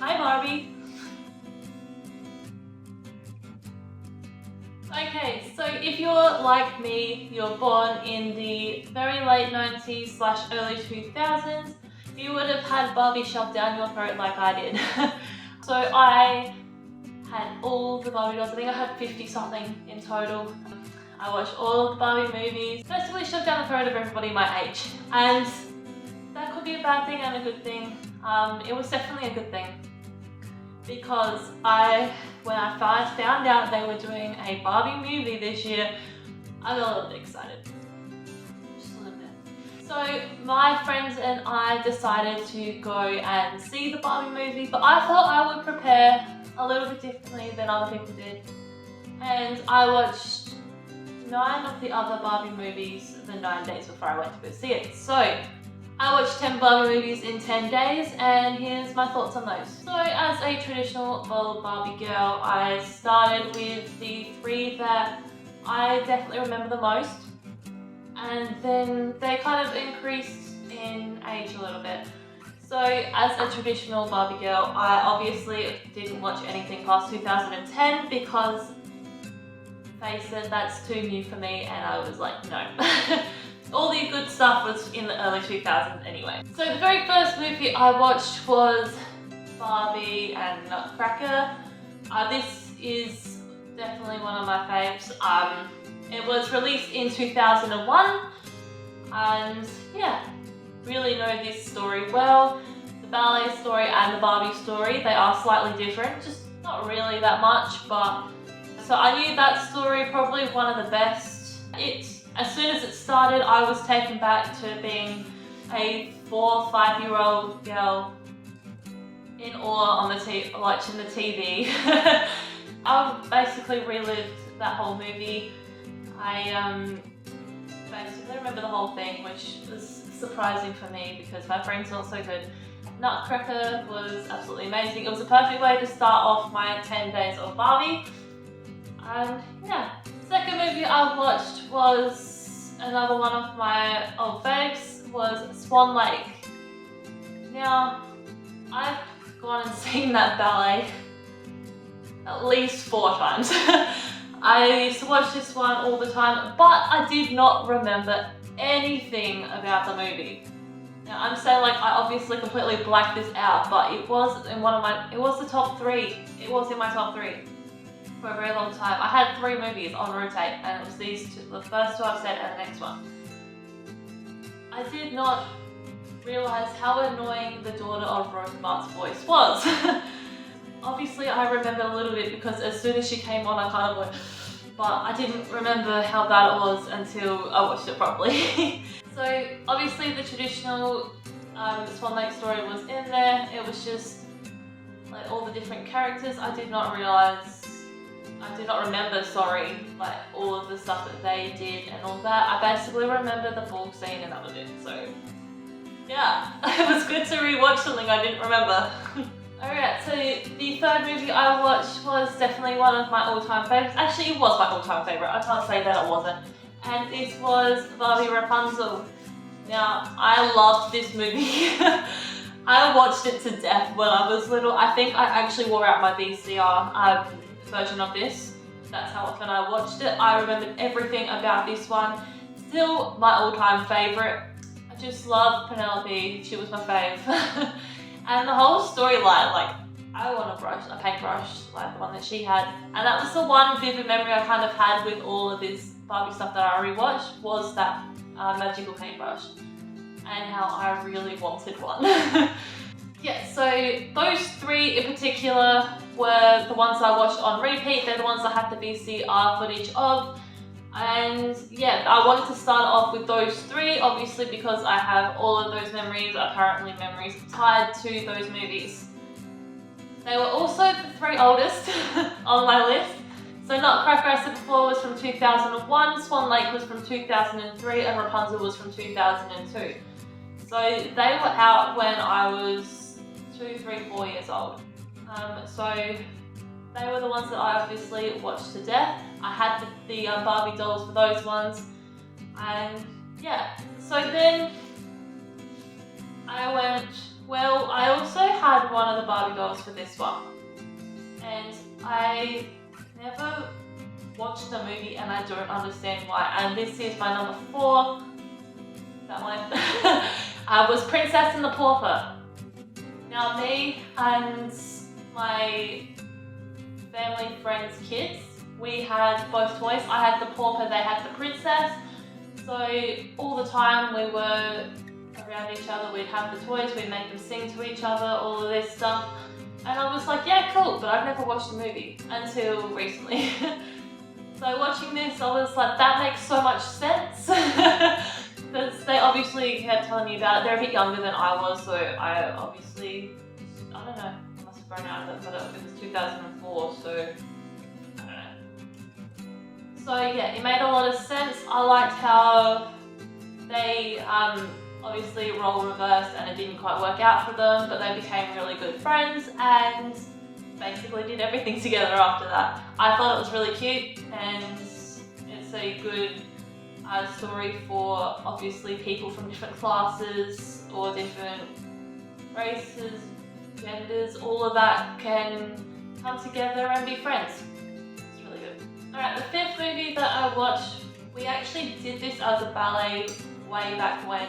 Hi Barbie! Okay, so if you're like me, you're born in the very late 90s / early 2000s, you would have had Barbie shoved down your throat like I did. So I had all the Barbie dolls. I think I had 50 something in total. I watched all of the Barbie movies, basically shoved down the throat of everybody my age. And that could be a bad thing and a good thing. It was definitely a good thing, because when I first found out they were doing a Barbie movie this year, I got a little bit excited. Just a little bit. So my friends and I decided to go and see the Barbie movie, but I thought I would prepare a little bit differently than other people did. And I watched 9 of the other Barbie movies the 9 days before I went to go see it. So I watched 10 Barbie movies in 10 days, and here's my thoughts on those. So as a traditional bold Barbie girl, I started with the 3 that I definitely remember the most, and then they kind of increased in age a little bit. So as a traditional Barbie girl, I obviously didn't watch anything past 2010 because, face it, that's too new for me, and I was like, no. All the good stuff was in the early 2000s anyway. So the very first movie I watched was Barbie and Nutcracker. This is definitely one of my faves. It was released in 2001, and yeah, really know this story well. The ballet story and the Barbie story, they are slightly different, just not really that much, but so I knew that story, probably one of the best. As soon as it started, I was taken back to being a 4 or 5-year-old girl in awe on watching the TV. I basically relived that whole movie. I basically remember the whole thing, which was surprising for me because my brain's not so good. Nutcracker was absolutely amazing. It was a perfect way to start off my 10 days of Barbie. And yeah. Second movie I watched was another one of my old faves, was Swan Lake. Now, I've gone and seen that ballet at least 4 times. I used to watch this one all the time, but I did not remember anything about the movie. Now, I'm saying, like, I obviously completely blacked this out, but it was in it was the top 3. It was in my top 3. For a very long time. I had 3 movies on rotate, and it was these 2, the first 2 I've said and the next one. I did not realise how annoying the daughter of Rosemart's voice was. Obviously I remember a little bit because as soon as she came on I kind of went, but I didn't remember how bad it was until I watched it properly. So obviously the traditional Swan Lake story was in there. It was just like all the different characters. I did not remember, like all of the stuff that they did and all that. I basically remember the ball scene and that was it. So yeah, it was good to rewatch something I didn't remember. Alright, so the third movie I watched was definitely one of my all-time favorites. Actually, it was my all-time favorite. I can't say that it wasn't. And this was Barbie Rapunzel. Now, I loved this movie. I watched it to death when I was little. I think I actually wore out my VCR version of this. That's how often I watched it. I remembered everything about this one. Still my all-time favourite. I just love Penelope. She was my fave. And the whole storyline, like, I want a paintbrush like the one that she had. And that was the one vivid memory I kind of had with all of this Barbie stuff that I rewatched, was that magical paintbrush. And how I really wanted one. Yeah, so those 3 in particular were the ones I watched on repeat. They're the ones I had the VCR footage of. And yeah, I wanted to start off with those 3, obviously because I have all of those memories, apparently memories, tied to those movies. They were also the 3 oldest on my list. So Nutcracker, I said before, was from 2001, Swan Lake was from 2003, and Rapunzel was from 2002. So they were out when I was 2, 3, 4 years old. So they were the ones that I obviously watched to death. I had the Barbie dolls for those ones. And yeah, so then I went Well, I also had one of the Barbie dolls for this one, and I never watched the movie and I don't understand why. And this is my number 4, that one, was Princess and the Pauper. Now me and my family friends' kids, we had both toys. I had the Pauper, they had the Princess. So all the time we were around each other, we'd have the toys, we'd make them sing to each other, all of this stuff. And I was like, yeah, cool, but I've never watched the movie until recently. So watching this, I was like, that makes so much sense. Because they obviously kept telling me about it. They're a bit younger than I was, so I obviously, I don't know, I must have grown out of it, but it was 2004, so I don't know. So yeah, it made a lot of sense. I liked how they obviously role reversed and it didn't quite work out for them, but they became really good friends and basically did everything together after that. I thought it was really cute, and it's a good story for obviously people from different classes or different races, genders, all of that can come together and be friends. It's really good. Alright, the 5th movie that I watched, we actually did this as a ballet way back when,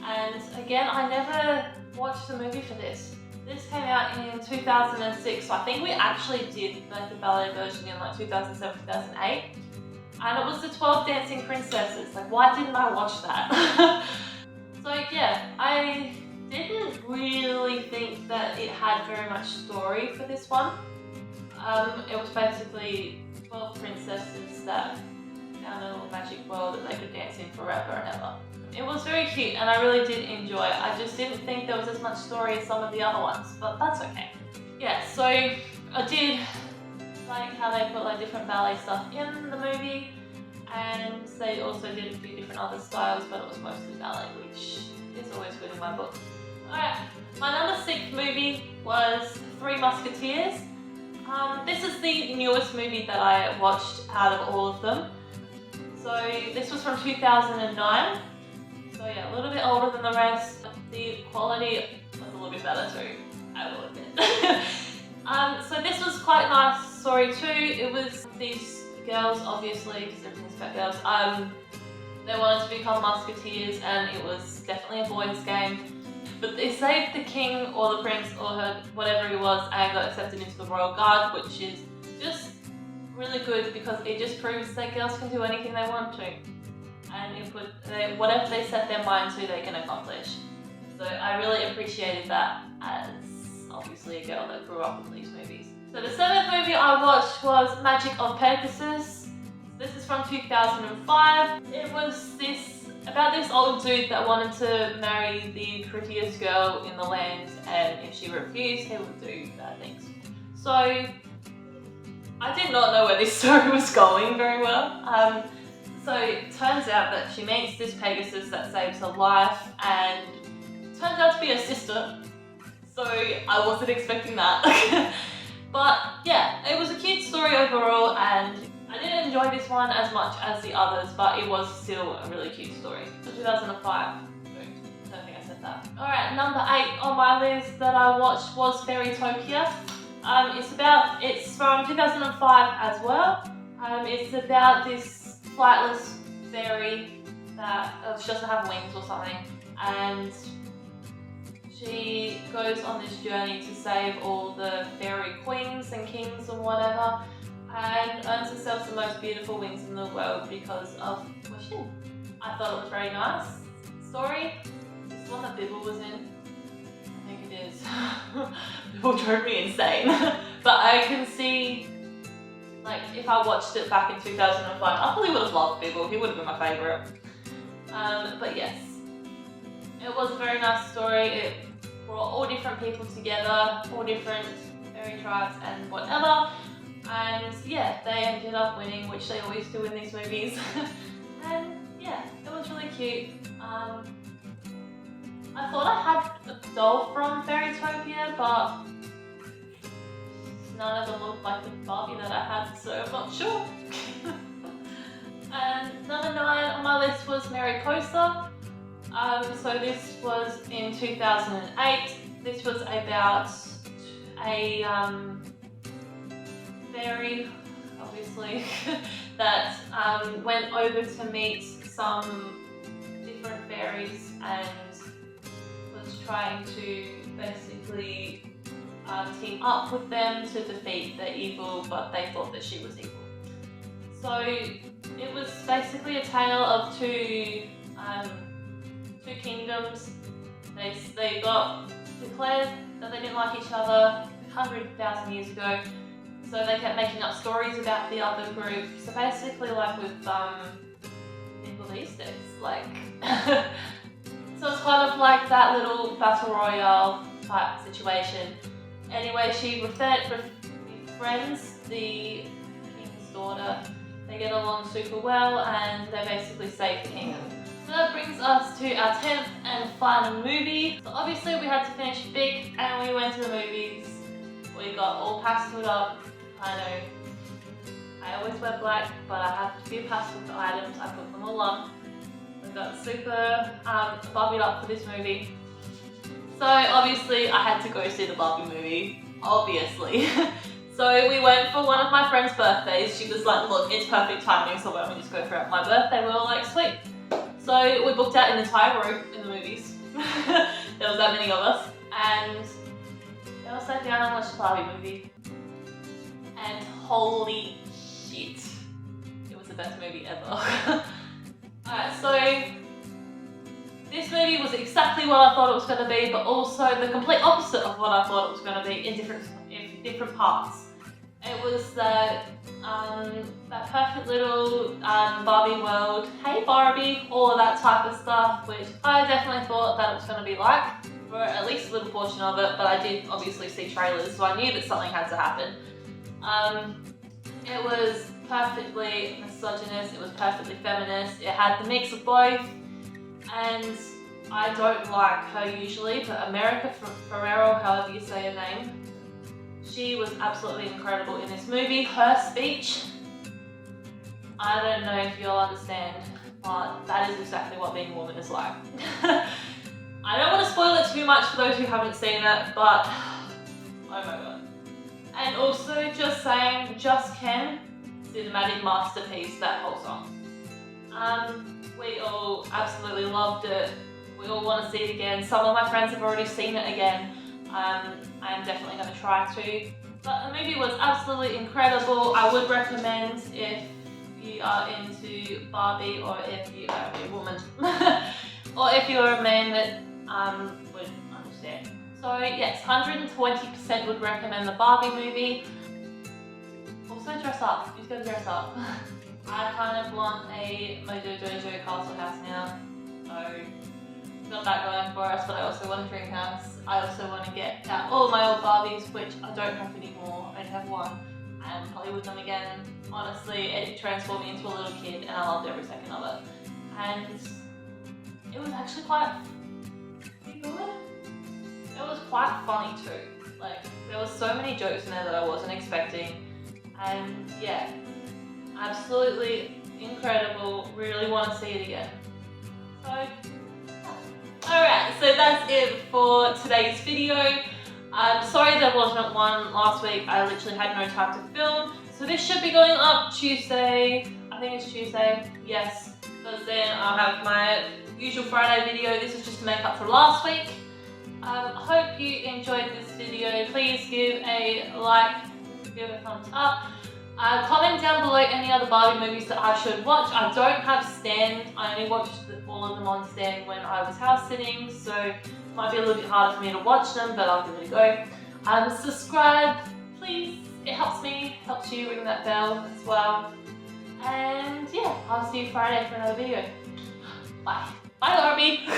and again, I never watched the movie for this. This came out in 2006, so I think we actually did like the ballet version in like 2007, 2008. And it was the 12 Dancing Princesses. Like, why didn't I watch that? So yeah, I didn't really think that it had very much story for this one. It was basically 12 princesses that found a little magic world that they could dance in forever and ever. It was very cute and I really did enjoy it. I just didn't think there was as much story as some of the other ones, but that's okay. Yeah, so I did like how they put like different ballet stuff in the movie, and they also did a few different other styles, but it was mostly ballet, which is always good in my book. Alright, my number 6 movie was Three Musketeers. This is the newest movie that I watched out of all of them. So this was from 2009. So yeah, a little bit older than the rest. The quality was a little bit better too, I will admit. So this was quite a nice story too. It was these girls, obviously, because everything's about girls, they wanted to become musketeers, and it was definitely a boys' game. But they saved the king or the prince or her, whatever he was, and got accepted into the royal guard, which is just really good because it just proves that girls can do anything they want to. And whatever they set their mind to, they can accomplish. So I really appreciated that as obviously a girl that grew up with these movies. So the 7th movie I watched was Magic of Pegasus. This is from 2005. It was about this old dude that wanted to marry the prettiest girl in the land, and if she refused, he would do bad things. So I did not know where this story was going very well. So it turns out that she meets this Pegasus that saves her life, and it turns out to be her sister. So I wasn't expecting that. But yeah, it was a cute story overall, and I didn't enjoy this one as much as the others, but it was still a really cute story. So 2005. I don't think I said that. Alright, number 8 on my list that I watched was Fairytopia. It's from 2005 as well. It's about this flightless fairy that she doesn't have wings or something, and she goes on this journey to save all the fairy queens and kings and whatever, and earns herself the most beautiful wings in the world because of what she did. I thought it was very nice story. This one that Bibble was in. I think it is. Bibble drove me insane. But I can see, like, if I watched it back in 2005, I probably would have loved Bibble. He would have been my favourite. But yes, it was a very nice story. It brought all different people together, all different fairy tribes and whatever. And yeah, they ended up winning, which they always do in these movies. And yeah, it was really cute. I thought I had a doll from Fairytopia, but none of them looked like the Barbie that I had, so I'm not sure. And number 9 on my list was Mariposa. So this was in 2008. This was about a fairy, obviously, that went over to meet some different fairies and was trying to basically team up with them to defeat the evil, but they thought that she was evil. So it was basically a tale of two kingdoms. They got declared that they didn't like each other 100,000 years ago, so they kept making up stories about the other group. So basically, like with people these days, like so it's kind of like that little battle royale type situation. Anyway, she befriends the king's daughter. They get along super well, and they basically save the kingdom. So that brings us to our 10th and final movie. So obviously we had to finish big, and we went to the movies. We got all pastelled up. I know, I always wear black, but I have a few pastel items. I put them all on. We got super Barbie up for this movie. So obviously I had to go see the Barbie movie, obviously. So we went for one of my friend's birthdays. She was like, look, it's perfect timing, so why don't we just go for it? My birthday. We were like, sweet. So we booked out an entire room in the movies. There was that many of us. And we all sat down and watched the Barbie movie. And holy shit, it was the best movie ever. Alright, so this movie was exactly what I thought it was going to be, but also the complete opposite of what I thought it was going to be in different parts. It was that perfect little Barbie world, hey Barbie, all of that type of stuff, which I definitely thought that it was going to be like, for at least a little portion of it, but I did obviously see trailers, so I knew that something had to happen. It was perfectly misogynist, it was perfectly feminist, it had the mix of both, and I don't like her usually, but America Ferrero, however you say her name, she was absolutely incredible in this movie. Her speech, I don't know if you'll understand, but that is exactly what being a woman is like. I don't want to spoil it too much for those who haven't seen it, but oh my god. And also just saying, Just Ken, cinematic masterpiece, that whole song. We all absolutely loved it. We all want to see it again. Some of my friends have already seen it again. I'm definitely going to try to. But the movie was absolutely incredible. I would recommend if you are into Barbie, or if you are a woman, or if you're a man that would understand. So yes, 120% would recommend the Barbie movie. Also dress up. You've got to dress up. I kind of want a Mojo Dojo castle house now. So got that going for us, but I also want a dream house. I also want to get out all of my old Barbies, which I don't have anymore. I only have one, and play with them again. Honestly, it transformed me into a little kid, and I loved every second of it. And it was actually quite good. It was quite funny too. Like, there was so many jokes in there that I wasn't expecting, and yeah, absolutely incredible. Really want to see it again. So. Alright, so that's it for today's video. I'm sorry there wasn't one last week. I literally had no time to film. So this should be going up Tuesday. I think it's Tuesday. Yes. Because then I'll have my usual Friday video. This is just to make up for last week. I hope you enjoyed this video. Please give a like, give a thumbs up. Comment down below any other Barbie movies that I should watch. I don't have Stand. I only watched all of them on Stand when I was house sitting, so it might be a little bit harder for me to watch them, but I'll give it a go. Subscribe, please. It helps me, helps you, ring that bell as well. And yeah, I'll see you Friday for another video. Bye. Bye, Barbie.